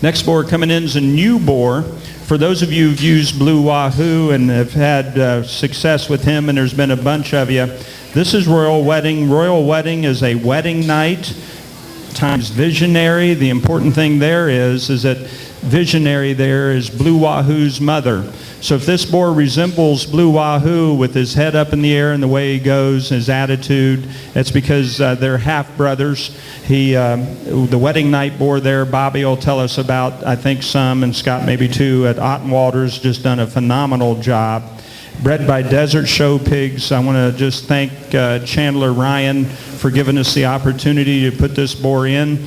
Next boar coming in is a new boar. For those of you who've used Blue Wahoo and have had success with him, and there's been a bunch of you, this is Royal Wedding. Royal Wedding is a wedding night times visionary. The important thing there is that visionary there is Blue Wahoo's mother. So if this boar resembles Blue Wahoo with his head up in the air and the way he goes, his attitude, it's because they're half brothers. The wedding night boar there, Bobby will tell us about, I think some, and Scott maybe too, at Ottenwalder's, just done a phenomenal job. Bred by Desert Show Pigs. I want to just thank Chandler Ryan for giving us the opportunity to put this boar in.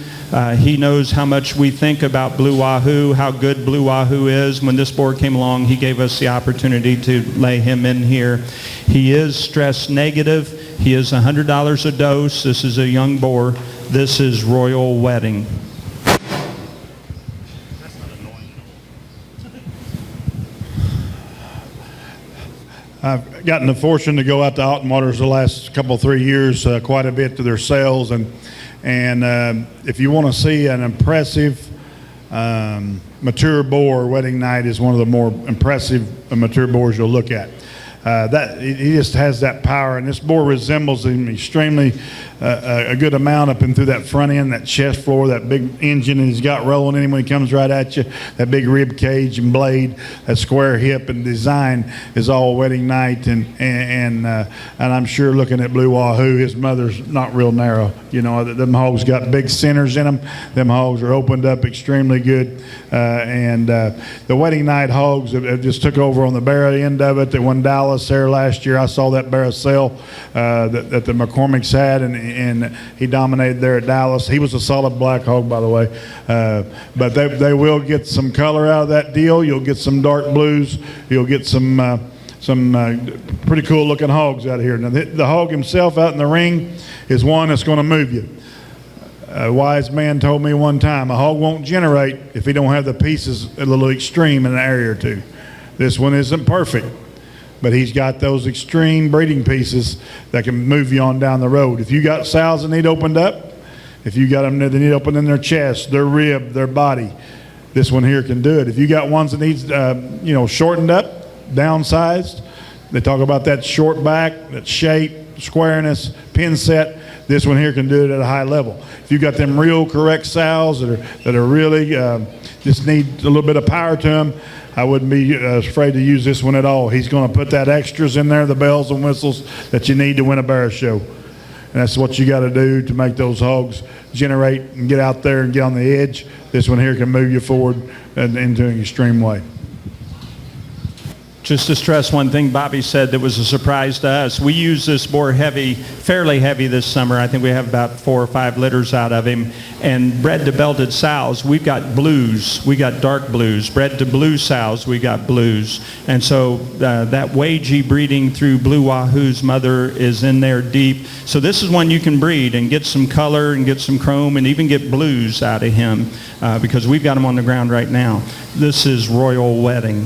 He knows how much we think about Blue Wahoo, how good Blue Wahoo is. When this boar came along, he gave us the opportunity to lay him in here. He is stress negative. He is $100 a dose. This is a young boar. This is Royal Wedding. I've gotten the fortune to go out to Ottenwaters the last couple, 3 years, quite a bit to their sales, and if you want to see an impressive mature boar, wedding night is one of the more impressive mature boars you'll look at. He just has that power, and this boar resembles him extremely a good amount up and through that front end, that chest floor, that big engine he's got rolling in him when he comes right at you, that big rib cage and blade, that square hip and design is all wedding night, and I'm sure looking at Blue Wahoo, his mother's not real narrow. You know, them hogs got big centers in them. Them hogs are opened up extremely good, and the wedding night hogs have just took over on the barrow end of it. They won Dallas there last year. I saw that barrow sale that the McCormick's had, and he dominated there at Dallas. He was a solid black hog, by the way, but they will get some color out of that deal. You'll get some dark blues. You'll get some pretty cool looking hogs out here. Now the hog himself out in the ring is one that's going to move you. A wise man told me one time, a hog won't generate if he don't have the pieces a little extreme in an area or two. This one isn't perfect, but he's got those extreme breeding pieces that can move you on down the road. If you got sows that need opened up, if you got them that need opened in their chest, their rib, their body, this one here can do it. If you got ones that needs, shortened up, downsized, they talk about that short back, that shape, squareness, pin set. This one here can do it at a high level. If you got them real correct sows that are really just need a little bit of power to them, I wouldn't be afraid to use this one at all. He's going to put that extras in there, the bells and whistles that you need to win a barrow show. And that's what you got to do to make those hogs generate and get out there and get on the edge. This one here can move you forward into an extreme way. Just to stress one thing Bobby said that was a surprise to us. We use this boar fairly heavy this summer. I think we have about 4 or 5 litters out of him. And bred to belted sows, we've got blues. We got dark blues. Bred to blue sows, we got blues. And so that wagey breeding through Blue Wahoo's mother is in there deep. So this is one you can breed and get some color and get some chrome and even get blues out of him because we've got him on the ground right now. This is Royal Wedding.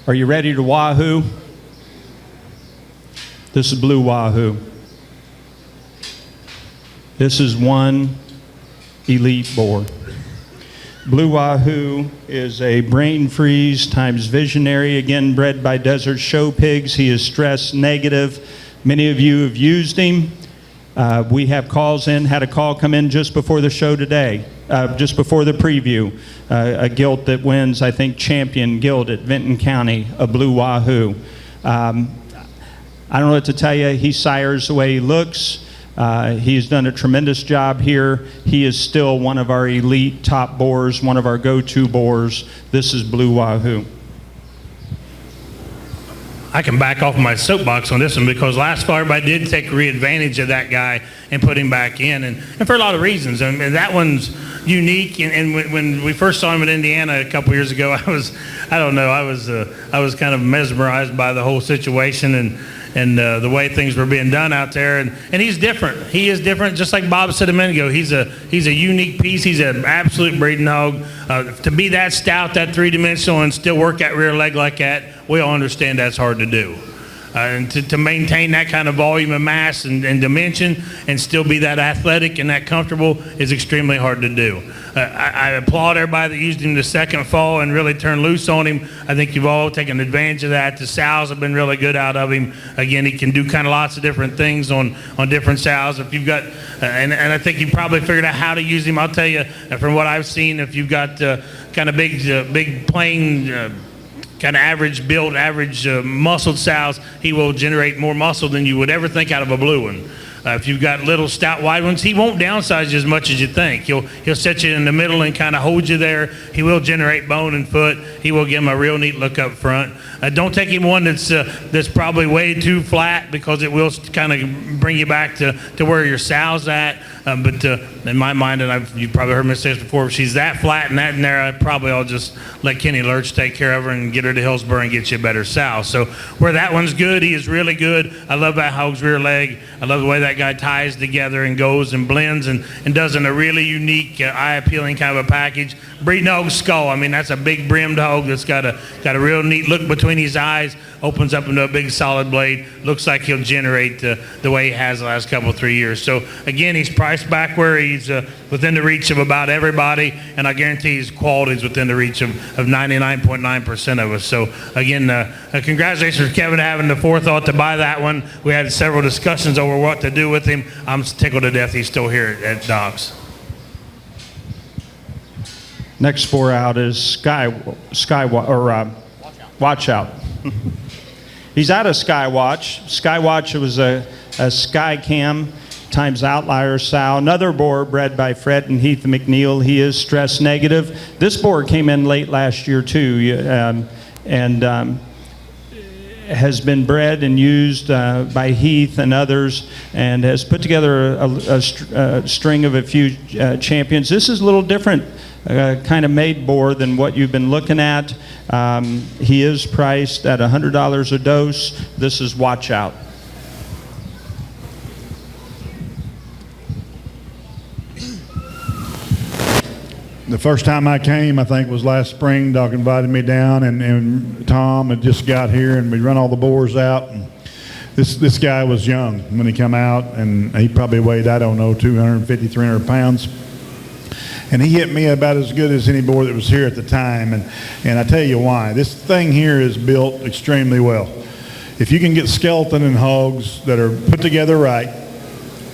Are you ready to Wahoo? This is Blue Wahoo. This is one elite boar. Blue Wahoo is a brain freeze times visionary, again bred by Desert Show Pigs. He is stress negative. Many of you have used him. We have calls in, had a call come in just before the show today, just before the preview. A gilt that wins, I think, champion gilt at Vinton County, a Blue Wahoo. I don't know what to tell you. He sires the way he looks. He's done a tremendous job here. He is still one of our elite top boars, one of our go-to boars. This is Blue Wahoo. I can back off my soapbox on this one because last fall everybody did take advantage of that guy and put him back in, and for a lot of reasons. And that one's unique. And when we first saw him in Indiana a couple years ago, I was kind of mesmerized by the whole situation. the way things were being done out there. And he's different. He is different, just like Bob said a minute ago. He's a unique piece. He's an absolute breeding hog. To be that stout, that three-dimensional, and still work that rear leg like that, we all understand that's hard to do. And to maintain that kind of volume and mass and dimension and still be that athletic and that comfortable is extremely hard to do. I applaud everybody that used him the second fall and really turned loose on him. I think you've all taken advantage of that. The sows have been really good out of him. Again, he can do kind of lots of different things on different sows. If you've got, and I think you probably figured out how to use him. I'll tell you, from what I've seen, if you've got kind of big plain, kind of average build, average muscled sows, he will generate more muscle than you would ever think out of a blue one. If you've got little stout wide ones, he won't downsize you as much as you think. He'll set you in the middle and kind of hold you there. He will generate bone and foot. He will give him a real neat look up front. Don't take him one that's probably way too flat, because it will kind of bring you back to where your sow's at. But in my mind, and you've probably heard me say this before, if she's that flat and that narrow, probably I'll just let Kenny Lurch take care of her and get her to Hillsborough and get you a better sow. So where that one's good, he is really good. I love that hog's rear leg. I love the way that guy ties together and goes and blends and does in a really unique, eye-appealing kind of a package. Breeding hog skull, I mean, that's a big brimmed hog that's got a real neat look between his eyes, opens up into a big solid blade. Looks like he'll generate the way he has the last couple, 3 years. So again, he's priced back where he's within the reach of about everybody, and I guarantee his quality is within the reach of 99.9% of us. So again, congratulations to Kevin having the forethought to buy that one. We had several discussions over what to do with him. I'm tickled to death he's still here at Doc's. Next spore out is Watch Out. He's out of Skywatch. Skywatch was a Sky Cam times outlier sow. Another boar bred by Fred and Heath McNeil. He is stress negative. This boar came in late last year too, and has been bred and used by Heath and others, and has put together a string of a few champions. This is a little different kind of made boar than what you've been looking at. He is priced at $100 a dose. This is Watch Out. The first time I came, I think, was last spring. Doc invited me down, and Tom had just got here, and we run all the boars out. And this guy was young when he come out, and he probably weighed, I don't know, 250, 300 pounds. And he hit me about as good as any boar that was here at the time. And I tell you why. This thing here is built extremely well. If you can get skeleton and hogs that are put together right,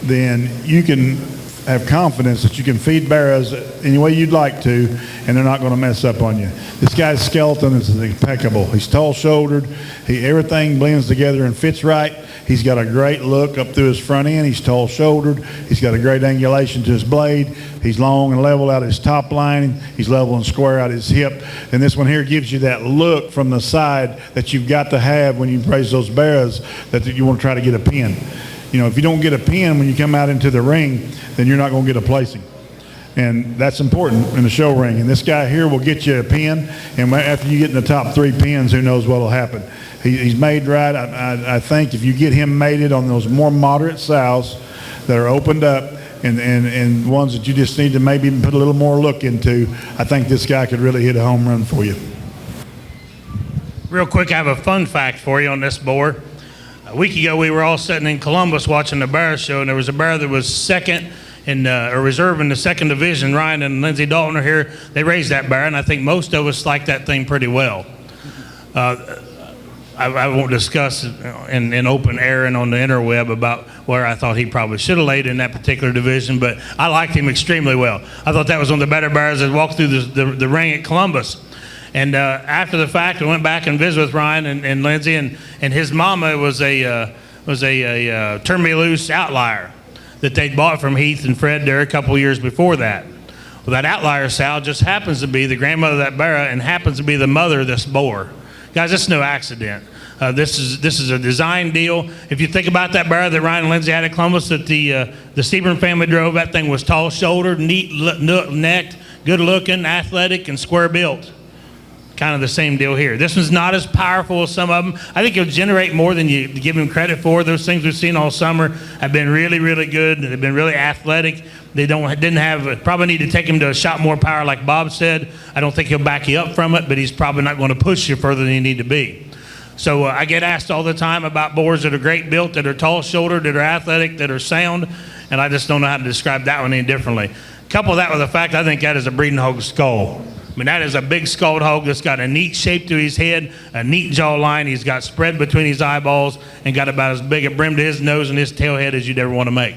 then you can have confidence that you can feed barrows any way you'd like to, and they're not going to mess up on you. This guy's skeleton is impeccable. He's tall-shouldered. Everything blends together and fits right. He's got a great look up through his front end. He's tall-shouldered. He's got a great angulation to his blade. He's long and level out his top line. He's level and square out his hip. And this one here gives you that look from the side that you've got to have when you raise those barrows, that you want to try to get a pin. You know, if you don't get a pin when you come out into the ring, then you're not going to get a placing. And that's important in the show ring. And this guy here will get you a pin, and after you get in the top 3 pins, who knows what will happen. He's made right. I think if you get him mated on those more moderate sows that are opened up and ones that you just need to maybe put a little more look into, I think this guy could really hit a home run for you. Real quick, I have a fun fact for you on this boar. A week ago, we were all sitting in Columbus watching the barrow show, and there was a barrow that was second in or reserve in the second division. Ryan and Lindsey Dalton are here. They raised that barrow, and I think most of us like that thing pretty well. I won't discuss in open air and on the interweb about where I thought he probably should have laid in that particular division, but I liked him extremely well. I thought that was one of the better barrows that walked through the ring at Columbus. And after the fact, I went back and visited with Ryan and Lindsey, and his mama was a turn me loose outlier that they'd bought from Heath and Fred there a couple years before that. Well, that outlier sow just happens to be the grandmother of that barrow and happens to be the mother of this boar. Guys, it's no accident. This is a design deal. If you think about that barrow that Ryan and Lindsey had at Columbus that the Sebring family drove, that thing was tall-shouldered, neat-necked, good-looking, athletic, and square-built. kind of the same deal here. This one's not as powerful as some of them. I think he'll generate more than you give him credit for. Those things we've seen all summer have been really, really good. They've been really athletic. Probably need to take him to a shot more power like Bob said. I don't think he'll back you up from it, but he's probably not going to push you further than you need to be. So I get asked all the time about boars that are great built, that are tall-shouldered, that are athletic, that are sound, and I just don't know how to describe that one any differently. Couple that with the fact I think that is a breeding hog skull. I mean, that is a big skulled hog that's got a neat shape to his head, a neat jawline. He's got spread between his eyeballs and got about as big a brim to his nose and his tail head as you'd ever want to make.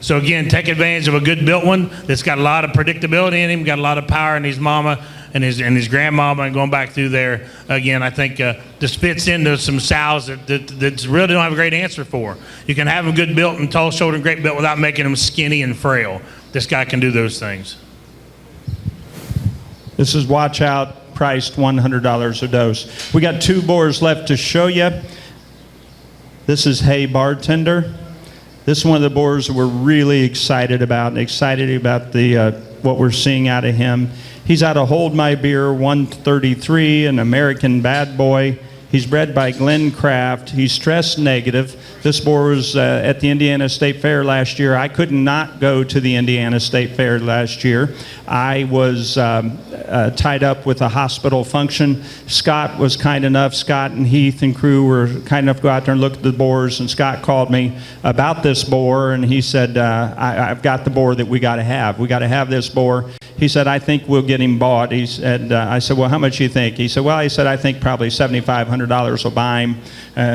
So again, take advantage of a good built one that's got a lot of predictability in him, got a lot of power in his mama and his grandmama, and going back through there, again, I think this fits into some sows that really don't have a great answer for. You can have them good built and tall shouldered and great built without making them skinny and frail. This guy can do those things. This is Watch Out, priced $100 a dose. We got 2 boars left to show you. This is Hey Bartender. This is one of the boars we're really excited about the what we're seeing out of him. He's out of Hold My Beer 133, an American bad boy. He's bred by Glenn Kraft. He's stress negative. This boar was at the Indiana State Fair last year. I could not go to the Indiana State Fair last year. I was tied up with a hospital function. Scott was kind enough, Scott and Heath and crew were kind enough to go out there and look at the boars, and Scott called me about this boar, and he said, I've got the boar that we got to have. We got to have this boar. He said, I think we'll get him bought. He said, I said, well, how much do you think? He said, well, I think probably $7,500 will buy him.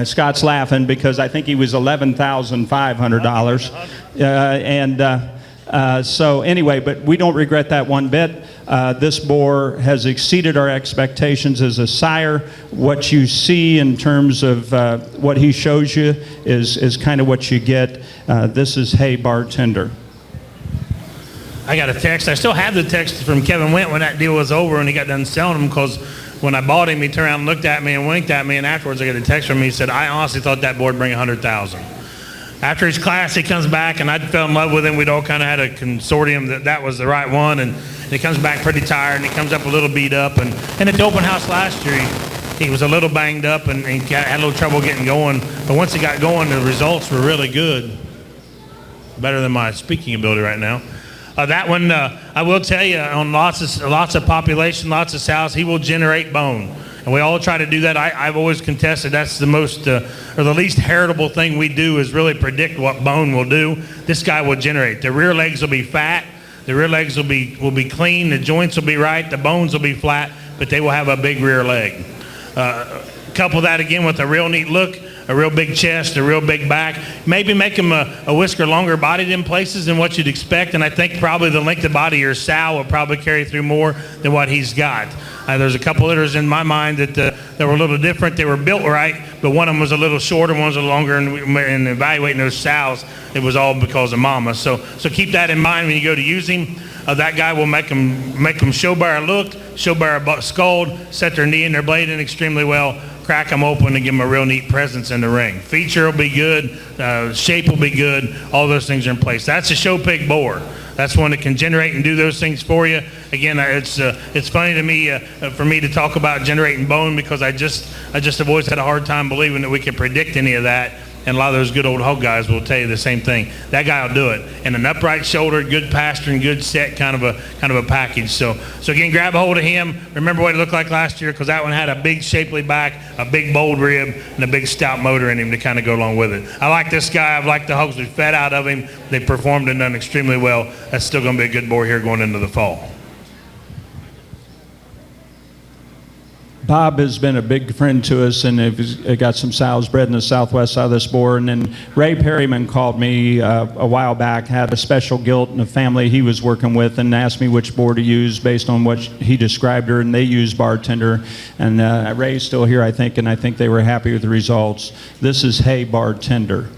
Scott's laughing because I think he was $11,500. So anyway, but we don't regret that one bit. This boar has exceeded our expectations as a sire. What you see in terms of what he shows you is kind of what you get. This is Hey Bartender. I got a text. I still have the text from Kevin Went when that deal was over and he got done selling them, because when I bought him, he turned around and looked at me and winked at me, and afterwards I got a text from him. He said, I honestly thought that board would bring $100,000. After his class, he comes back, and I fell in love with him. We'd all kind of had a consortium that was the right one, and he comes back pretty tired, and he comes up a little beat up. And at the open house last year, he was a little banged up, and he had a little trouble getting going. But once he got going, the results were really good. Better than my speaking ability right now. That one, I will tell you, on lots of population, lots of sows, he will generate bone. And we all try to do that. I've always contested that's the most, or the least heritable thing we do is really predict what bone will do. This guy will generate. The rear legs will be fat. The rear legs will be clean. The joints will be right. The bones will be flat, but they will have a big rear leg. Couple that again with a real neat look, a real big chest, a real big back. Maybe make him a whisker longer bodied in places than what you'd expect, and I think probably the length of body of your sow will probably carry through more than what he's got. There's a couple litters in my mind that were a little different. They were built right, but one of them was a little shorter, one was a little longer, and evaluating those sows, it was all because of mama. So keep that in mind when you go to use him. That guy will make them show bar looked, show bar skulled, set their knee and their blade in extremely well, crack them open and give them a real neat presence in the ring. Feature will be good, shape will be good, all those things are in place. That's a show pig boar. That's one that can generate and do those things for you. Again, it's funny to me for me to talk about generating bone, because I just have always had a hard time believing that we can predict any of that. And a lot of those good old hog guys will tell you the same thing. That guy will do it. And an upright shoulder, good pasture, and good set kind of a package. So again, grab a hold of him. Remember what he looked like last year, because that one had a big shapely back, a big bold rib, and a big stout motor in him to kind of go along with it. I like this guy. I've liked the hogs we fed out of him. They performed and done extremely well. That's still going to be a good boar here going into the fall. Bob has been a big friend to us, and has got some sows bred in the southwest side of this boar. And then Ray Perryman called me a while back, had a special gilt in a family he was working with, and asked me which boar to use based on what he described her, and they used Bartender. And Ray's still here, I think, and I think they were happy with the results. This is Hey Bartender.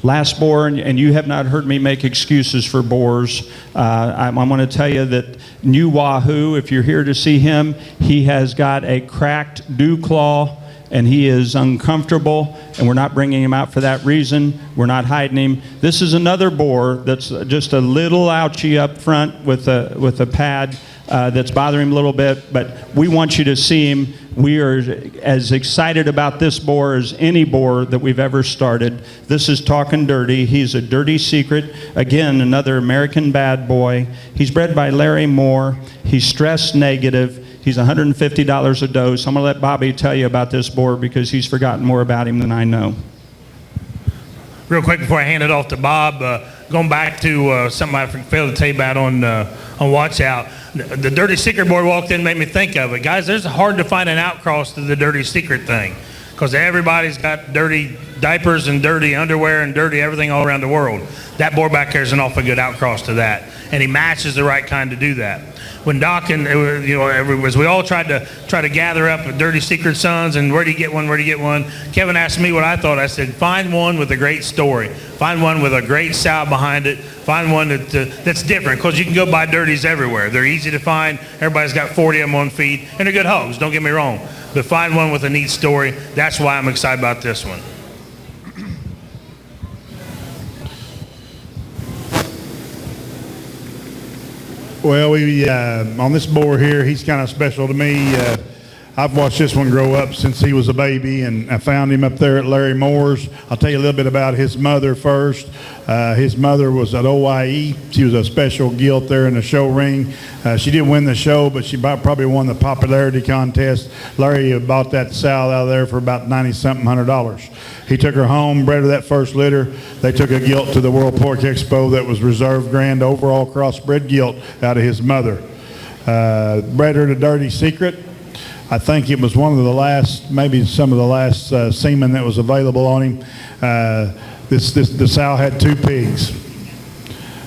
Last boar, and you have not heard me make excuses for boars. I'm going to tell you that new Wahoo, if you're here to see him, he has got a cracked dew claw, and he is uncomfortable, and we're not bringing him out for that reason. We're not hiding him. This is another boar that's just a little ouchy up front with a pad. that's bothering him a little bit, but we want you to see him. We are as excited about this boar as any boar that we've ever started. This is Talking Dirty. He's a dirty secret. Again, another American bad boy. He's bred by Larry Moore. He's stress negative. He's $150 a dose. I'm going to let Bobby tell you about this boar because he's forgotten more about him than I know. Real quick before I hand it off to Bob, going back to something I failed to tell you about on Watch Out. The Dirty Secret board walked in and made me think of it. Guys, there's hard to find an outcross to the Dirty Secret thing because everybody's got dirty diapers and dirty underwear and dirty everything all around the world. That board back there is an awfully good outcross to that, and he matches the right kind to do that. When Doc and we all tried to gather up Dirty Secret sons and where do you get one? Kevin asked me what I thought. I said, find one with a great story. Find one with a great sow behind it. Find one that's different because you can go buy dirties everywhere. They're easy to find. Everybody's got 40 of them on feed, and they're good hogs. Don't get me wrong, but find one with a neat story. That's why I'm excited about this one. Well, we on this boar here, he's kind of special to me. I've watched this one grow up since he was a baby, and I found him up there at Larry Moore's. I'll tell you a little bit about his mother first. His mother was at OIE. She was a special gilt there in the show ring. She didn't win the show, but she probably won the popularity contest. Larry bought that sow out of there for about $90-something $100. He took her home, bred her that first litter. They took a gilt to the World Pork Expo that was reserved grand overall crossbred gilt out of his mother. Bred her to Dirty Secret. I think it was one of the last, maybe some of the last semen that was available on him. The sow had 2 pigs.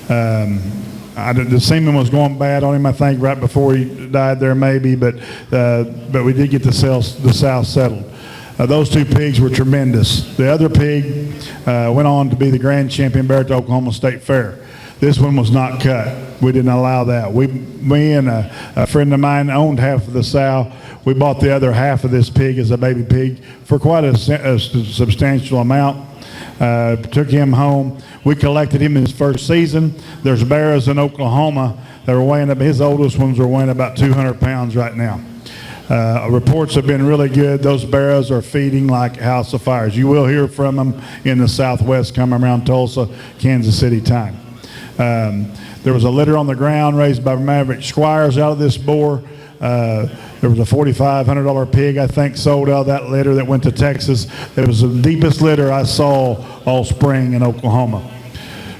The semen was going bad on him, I think, right before he died there, maybe. But we did get the sow settled. Those 2 pigs were tremendous. The other pig went on to be the grand champion bear at the Oklahoma State Fair. This one was not cut. We didn't allow that. Me and a friend of mine owned half of the sow. We bought the other half of this pig as a baby pig for quite a substantial amount. Took him home. We collected him in his first season. There's bears in Oklahoma that are weighing up. His oldest ones are weighing about 200 pounds right now. Reports have been really good. Those bears are feeding like house of fires. You will hear from them in the Southwest coming around Tulsa, Kansas City time. There was a litter on the ground raised by Maverick Squires out of this boar. There was a $4,500 pig, I think, sold out of that litter that went to Texas. It was the deepest litter I saw all spring in Oklahoma.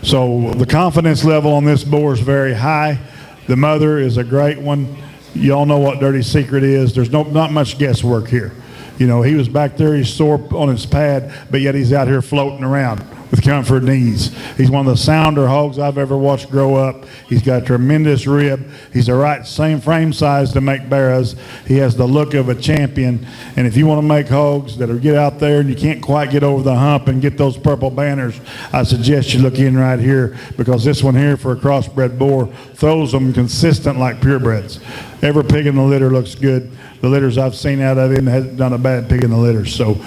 So the confidence level on this boar is very high. The mother is a great one. You all know what Dirty Secret is. There's not much guesswork here. You know, he was back there, he's sore on his pad, but yet he's out here floating around with comfort and ease. He's one of the sounder hogs I've ever watched grow up. He's got a tremendous rib. He's the right same frame size to make bears. He has the look of a champion. And if you want to make hogs that'll get out there and you can't quite get over the hump and get those purple banners, I suggest you look in right here, because this one here for a crossbred boar throws them consistent like purebreds. Every pig in the litter looks good. The litters I've seen out of him hasn't done a bad pig in the litter. So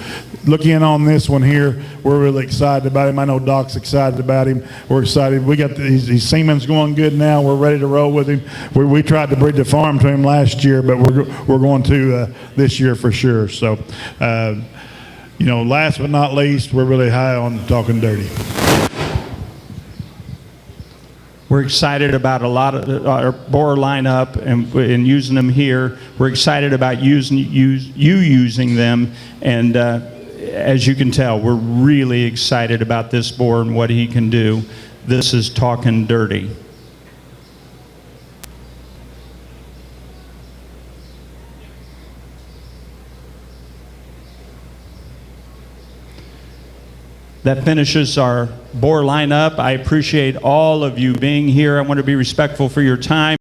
look in on this one here. We're really excited about him. I know Doc's excited about him. We're excited. We got his semen's going good now. We're ready to roll with him. We tried to breed the farm to him last year, but we're going to this year for sure. So, last but not least, we're really high on Talking Dirty. We're excited about a lot of our boar lineup and using them here. We're excited about using them, and as you can tell, we're really excited about this boar and what he can do. This is Talking Dirty. That finishes our boar lineup. I appreciate all of you being here. I want to be respectful for your time.